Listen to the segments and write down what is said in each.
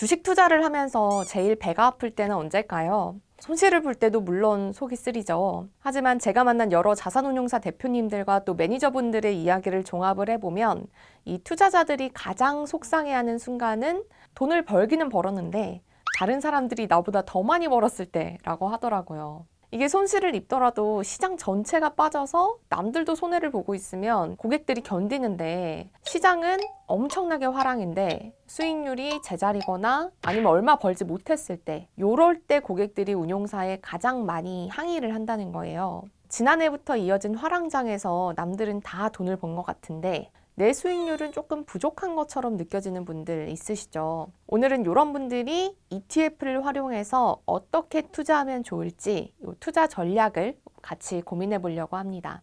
주식 투자를 하면서 제일 배가 아플 때는 언제일까요? 손실을 볼 때도 물론 속이 쓰리죠. 하지만 제가 만난 여러 자산운용사 대표님들과 또 매니저분들의 이야기를 종합을 해보면 이 투자자들이 가장 속상해하는 순간은 돈을 벌기는 벌었는데 다른 사람들이 나보다 더 많이 벌었을 때라고 하더라고요. 이게 손실을 입더라도 시장 전체가 빠져서 남들도 손해를 보고 있으면 고객들이 견디는데, 시장은 엄청나게 화랑인데 수익률이 제자리거나 아니면 얼마 벌지 못했을 때, 요럴 때 고객들이 운용사에 가장 많이 항의를 한다는 거예요. 지난해부터 이어진 화랑장에서 남들은 다 돈을 번 것 같은데 내 수익률은 조금 부족한 것처럼 느껴지는 분들 있으시죠? 오늘은 이런 분들이 ETF를 활용해서 어떻게 투자하면 좋을지 이 투자 전략을 같이 고민해 보려고 합니다.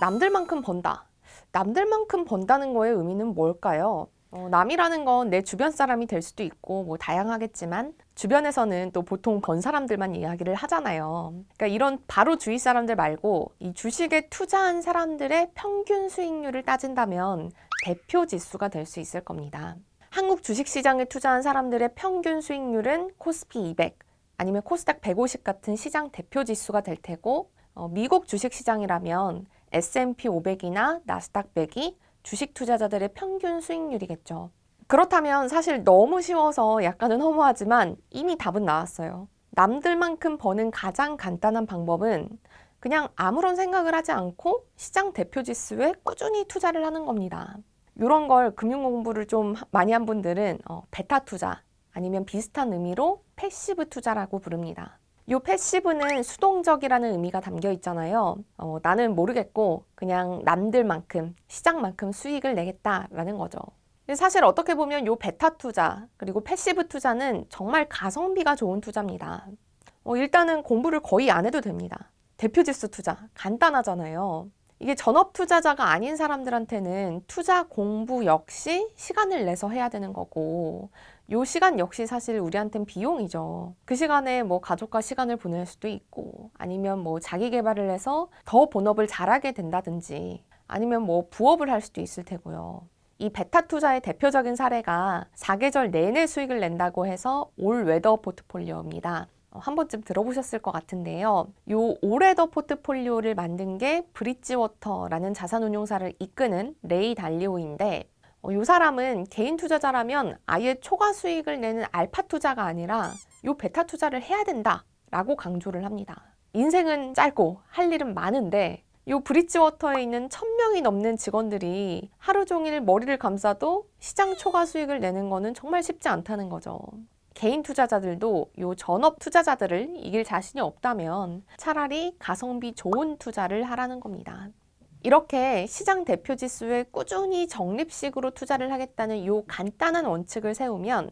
남들만큼 번다. 남들만큼 번다는 거의 의미는 뭘까요? 남이라는 건 내 주변 사람이 될 수도 있고 뭐 다양하겠지만, 주변에서는 또 보통 번 사람들만 이야기를 하잖아요. 그러니까 이런 바로 주위 사람들 말고 이 주식에 투자한 사람들의 평균 수익률을 따진다면 대표 지수가 될 수 있을 겁니다. 한국 주식시장에 투자한 사람들의 평균 수익률은 코스피 200 아니면 코스닥 150 같은 시장 대표 지수가 될 테고, 미국 주식시장이라면 S&P 500이나 나스닥 100이 주식 투자자들의 평균 수익률이겠죠. 그렇다면 사실 너무 쉬워서 약간은 허무하지만 이미 답은 나왔어요. 남들만큼 버는 가장 간단한 방법은 그냥 아무런 생각을 하지 않고 시장 대표 지수에 꾸준히 투자를 하는 겁니다. 이런 걸 금융 공부를 좀 많이 한 분들은 베타 투자 아니면 비슷한 의미로 패시브 투자라고 부릅니다. 이 패시브는 수동적이라는 의미가 담겨 있잖아요. 나는 모르겠고 그냥 남들만큼, 시장만큼 수익을 내겠다라는 거죠. 사실 어떻게 보면 이 베타 투자 그리고 패시브 투자는 정말 가성비가 좋은 투자입니다. 일단은 공부를 거의 안 해도 됩니다. 대표지수 투자 간단하잖아요. 이게 전업 투자자가 아닌 사람들한테는 투자 공부 역시 시간을 내서 해야 되는 거고, 요 시간 역시 사실 우리한테는 비용이죠. 그 시간에 뭐 가족과 시간을 보낼 수도 있고, 아니면 뭐 자기 개발을 해서 더 본업을 잘하게 된다든지, 아니면 뭐 부업을 할 수도 있을 테고요. 이 베타 투자의 대표적인 사례가 사계절 내내 수익을 낸다고 해서 올 웨더 포트폴리오입니다. 한 번쯤 들어보셨을 것 같은데요. 요 올웨더 포트폴리오를 만든 게 브릿지워터라는 자산운용사를 이끄는 레이 달리오인데, 이 사람은 개인 투자자라면 아예 초과 수익을 내는 알파 투자가 아니라 요 베타 투자를 해야 된다라고 강조를 합니다. 인생은 짧고 할 일은 많은데 요 브릿지워터에 있는 1000명이 넘는 직원들이 하루 종일 머리를 감싸도 시장 초과 수익을 내는 거는 정말 쉽지 않다는 거죠. 개인 투자자들도 요 전업 투자자들을 이길 자신이 없다면 차라리 가성비 좋은 투자를 하라는 겁니다. 이렇게 시장 대표 지수에 꾸준히 적립식으로 투자를 하겠다는 요 간단한 원칙을 세우면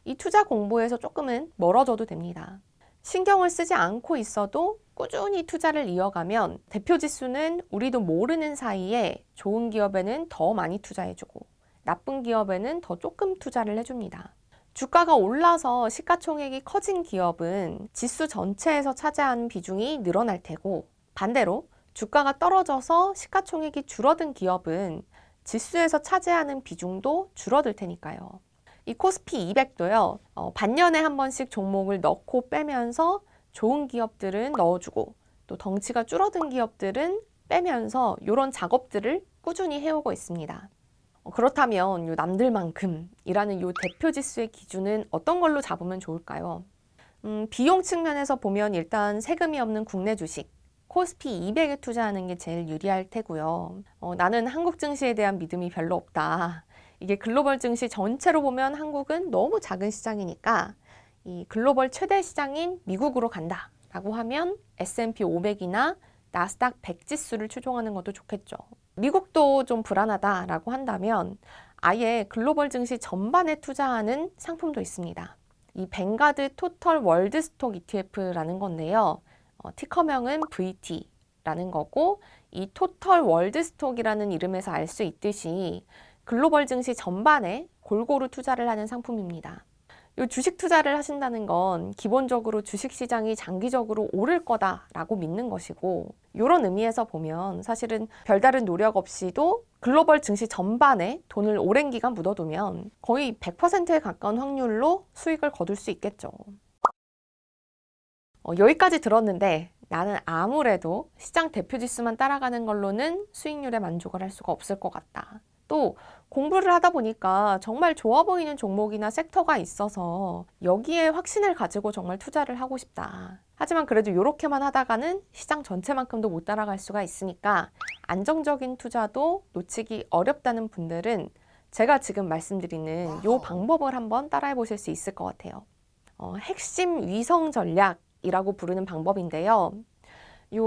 이 투자 공부에서 조금은 멀어져도 됩니다. 신경을 쓰지 않고 있어도 꾸준히 투자를 이어가면 대표 지수는 우리도 모르는 사이에 좋은 기업에는 더 많이 투자해주고 나쁜 기업에는 더 조금 투자를 해줍니다. 주가가 올라서 시가총액이 커진 기업은 지수 전체에서 차지하는 비중이 늘어날 테고, 반대로 주가가 떨어져서 시가총액이 줄어든 기업은 지수에서 차지하는 비중도 줄어들 테니까요. 이 코스피 200도요. 반년에 한 번씩 종목을 넣고 빼면서 좋은 기업들은 넣어주고 또 덩치가 줄어든 기업들은 빼면서 이런 작업들을 꾸준히 해오고 있습니다. 그렇다면 요 남들만큼이라는 요 대표 지수의 기준은 어떤 걸로 잡으면 좋을까요? 비용 측면에서 보면 일단 세금이 없는 국내 주식, 코스피 200에 투자하는 게 제일 유리할 테고요. 나는 한국 증시에 대한 믿음이 별로 없다. 이게 글로벌 증시 전체로 보면 한국은 너무 작은 시장이니까 이 글로벌 최대 시장인 미국으로 간다라고 하면 S&P 500이나 나스닥 100 지수를 추종하는 것도 좋겠죠. 미국도 좀 불안하다라고 한다면 아예 글로벌 증시 전반에 투자하는 상품도 있습니다. 이 뱅가드 토털 월드 스톡 ETF라는 건데요. 티커명은 VT라는 거고, 이 토털 월드 스톡이라는 이름에서 알 수 있듯이 글로벌 증시 전반에 골고루 투자를 하는 상품입니다. 이 주식 투자를 하신다는 건 기본적으로 주식 시장이 장기적으로 오를 거다라고 믿는 것이고, 이런 의미에서 보면 사실은 별다른 노력 없이도 글로벌 증시 전반에 돈을 오랜 기간 묻어두면 거의 100%에 가까운 확률로 수익을 거둘 수 있겠죠. 여기까지 들었는데 나는 아무래도 시장 대표 지수만 따라가는 걸로는 수익률에 만족을 할 수가 없을 것 같다. 또 공부를 하다 보니까 정말 좋아 보이는 종목이나 섹터가 있어서 여기에 확신을 가지고 정말 투자를 하고 싶다. 하지만 그래도 이렇게만 하다가는 시장 전체만큼도 못 따라갈 수가 있으니까 안정적인 투자도 놓치기 어렵다는 분들은 제가 지금 말씀드리는 이 방법을 한번 따라해 보실 수 있을 것 같아요. 핵심 위성 전략이라고 부르는 방법인데요.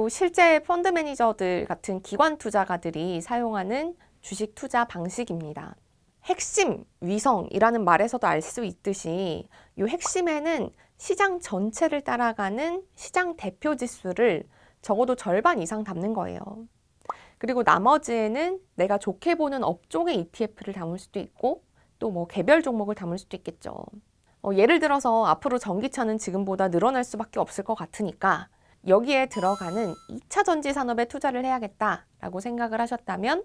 실제 펀드 매니저들 같은 기관 투자가들이 사용하는 주식 투자 방식입니다. 핵심 위성이라는 말에서도 알 수 있듯이 이 핵심에는 시장 전체를 따라가는 시장 대표 지수를 적어도 절반 이상 담는 거예요. 그리고 나머지에는 내가 좋게 보는 업종의 ETF를 담을 수도 있고 또 뭐 개별 종목을 담을 수도 있겠죠. 예를 들어서 앞으로 전기차는 지금보다 늘어날 수밖에 없을 것 같으니까 여기에 들어가는 2차 전지 산업에 투자를 해야겠다라고 생각을 하셨다면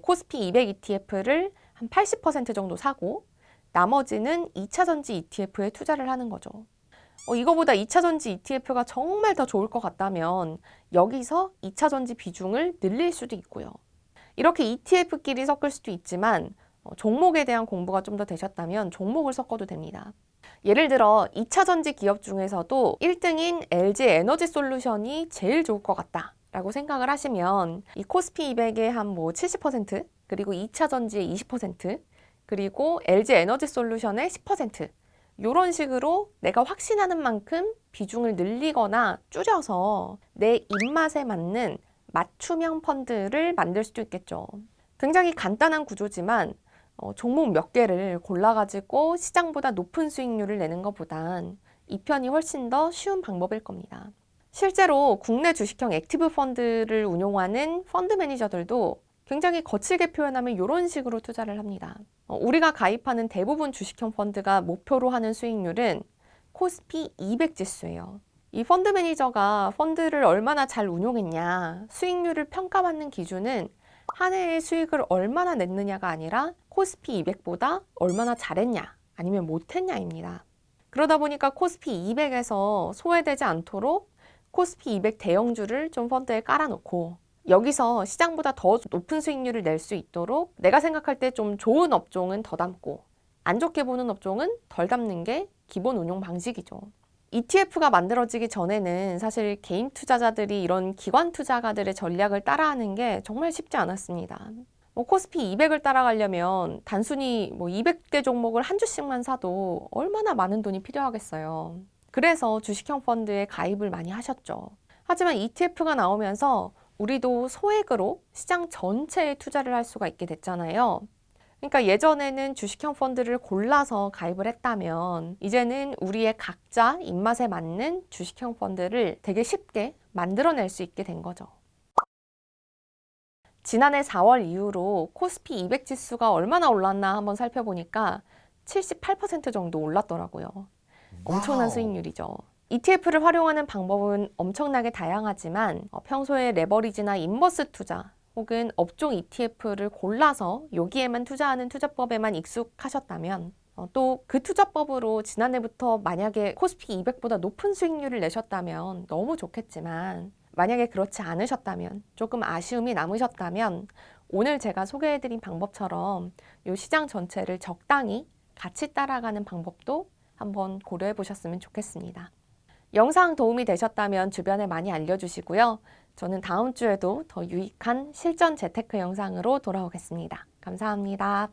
코스피 200 ETF를 한 80% 정도 사고 나머지는 2차 전지 ETF에 투자를 하는 거죠. 이거보다 2차 전지 ETF가 정말 더 좋을 것 같다면 여기서 2차 전지 비중을 늘릴 수도 있고요. 이렇게 ETF끼리 섞을 수도 있지만 종목에 대한 공부가 좀 더 되셨다면 종목을 섞어도 됩니다. 예를 들어 2차 전지 기업 중에서도 1등인 LG 에너지 솔루션이 제일 좋을 것 같다 라고 생각을 하시면 이 코스피 200의 한 70% 그리고 2차 전지의 20% 그리고 LG 에너지 솔루션의 10% 이런 식으로 내가 확신하는 만큼 비중을 늘리거나 줄여서 내 입맛에 맞는 맞춤형 펀드를 만들 수도 있겠죠. 굉장히 간단한 구조지만 종목 몇 개를 골라가지고 시장보다 높은 수익률을 내는 것보단 이 편이 훨씬 더 쉬운 방법일 겁니다. 실제로 국내 주식형 액티브 펀드를 운용하는 펀드 매니저들도 굉장히 거칠게 표현하면 이런 식으로 투자를 합니다. 우리가 가입하는 대부분 주식형 펀드가 목표로 하는 수익률은 코스피 200 지수예요. 이 펀드 매니저가 펀드를 얼마나 잘 운용했냐, 수익률을 평가받는 기준은 한 해의 수익을 얼마나 냈느냐가 아니라 코스피 200보다 얼마나 잘했냐, 아니면 못했냐입니다. 그러다 보니까 코스피 200에서 소외되지 않도록 코스피 200 대형주를 좀 펀드에 깔아놓고 여기서 시장보다 더 높은 수익률을 낼 수 있도록 내가 생각할 때 좀 좋은 업종은 더 담고 안 좋게 보는 업종은 덜 담는 게 기본 운용 방식이죠. ETF가 만들어지기 전에는 사실 개인 투자자들이 이런 기관 투자가들의 전략을 따라하는 게 정말 쉽지 않았습니다. 코스피 200을 따라가려면 단순히 200개 종목을 한 주씩만 사도 얼마나 많은 돈이 필요하겠어요. 그래서 주식형 펀드에 가입을 많이 하셨죠. 하지만 ETF가 나오면서 우리도 소액으로 시장 전체에 투자를 할 수가 있게 됐잖아요. 그러니까 예전에는 주식형 펀드를 골라서 가입을 했다면 이제는 우리의 각자 입맛에 맞는 주식형 펀드를 되게 쉽게 만들어낼 수 있게 된 거죠. 지난해 4월 이후로 코스피 200 지수가 얼마나 올랐나 한번 살펴보니까 78% 정도 올랐더라고요. 엄청난 수익률이죠. ETF를 활용하는 방법은 엄청나게 다양하지만 평소에 레버리지나 인버스 투자 혹은 업종 ETF를 골라서 여기에만 투자하는 투자법에만 익숙하셨다면 또 그 투자법으로 지난해부터 만약에 코스피 200보다 높은 수익률을 내셨다면 너무 좋겠지만 만약에 그렇지 않으셨다면 조금 아쉬움이 남으셨다면 오늘 제가 소개해드린 방법처럼 이 시장 전체를 적당히 같이 따라가는 방법도 한번 고려해 보셨으면 좋겠습니다. 영상 도움이 되셨다면 주변에 많이 알려주시고요. 저는 다음 주에도 더 유익한 실전 재테크 영상으로 돌아오겠습니다. 감사합니다.